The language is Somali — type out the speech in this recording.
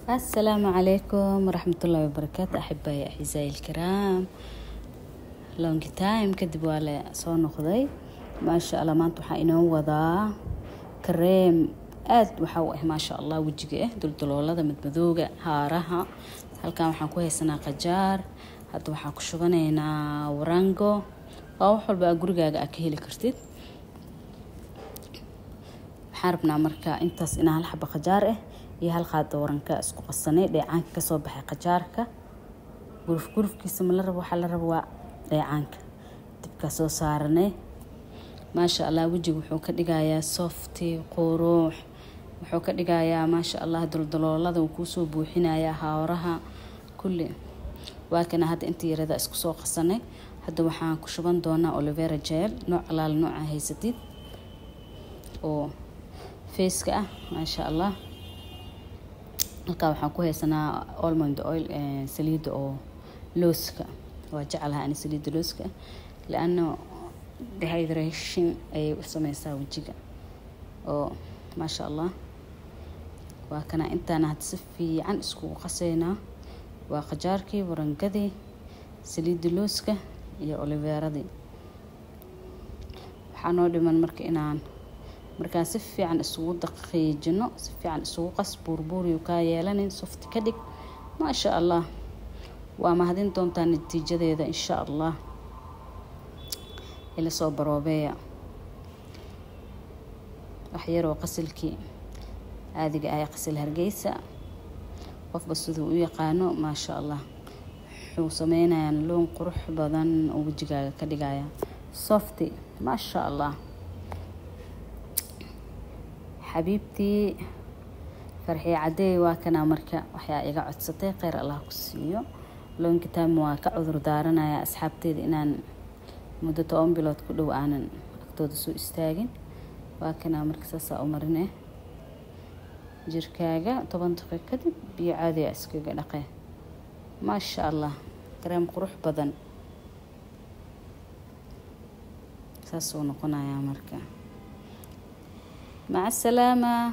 السلام عليكم ورحمة الله وبركاته. أحبائي أعزائي الكرام، لونج تايم كدب ولا soo noqday ما شاء الله. maanta waxaa inoo wadaa kareem aad waxa uu ma sha Allah wajiga duldaloolada madmadowga haaraha. halkan waxaan ku haysanaa qajaar, hadda waxaan ku shubanaynaa warango oo wax walba gurigaaga ka heli kartid. waxaan rabnaa marka intaas inaan hal xabo qajaar iyo hal qaado waranka isku qasanay dheecaanka ka soo baxay qajaarka. gurufkiisa ma la rabo, waxa la rabo waa dheecaanka dibka soo saaranay. ما شاء الله وجهه wuxuu ka dhigayaa soft qurux, wuxuu ka dhigayaa ما شاء الله duldaloolada uu ku soo buuxinayaa haaraha kulli. waa kana hadda intii yarada isku soo qasanay. hadda waxaan ku shuban doonaa aloe vera gel nooc alaal nooca haysatid oo face ka ما شاء الله. halka waxaan ku haysanaa almond oil saliid oo looska. waa jecelahay aan saliid looska laana dehydration ay u sameysaa wajiga oo ما شاء الله. waa kana intaan had si fiican isku qaseynaa. waa qajaarkii, warangadii, saliid looska iyo aloe vera-dii. waxaan oo dhiman marka inaan markaan si fiican isugu daqiijino, si fiican isugu qas burburiyo ka yeelanin soft ka dhig. ما شاء الله waa mahadin doontaa natiijadeeda insha Allah. ila soo baroobeeya wax yar oo qasilkii caadiga ay qasil hargeysa qofba sidoo u yaqaano. ما شاء الله wuxuu sameynayaan loon qurux badan oo wajigaaga ka dhigaya soft. ما شاء الله حبيبتي فرحي عدي. waa kana marka waxaa iga codsatay khayr Allah ku siiyo. loon kitaab waa ka cudur daaranaya asxaabteeda inaan muddo 10 bilood ku dhow aanan agtooda soo istaagin. waa kana marka saasa u marinay jirkaaga 10 daqiiqo kadib biyo caadi ah iskaga dhaqay. ما شاء الله kareem qurux badan saasoo noqonaya marka. مع السلامة.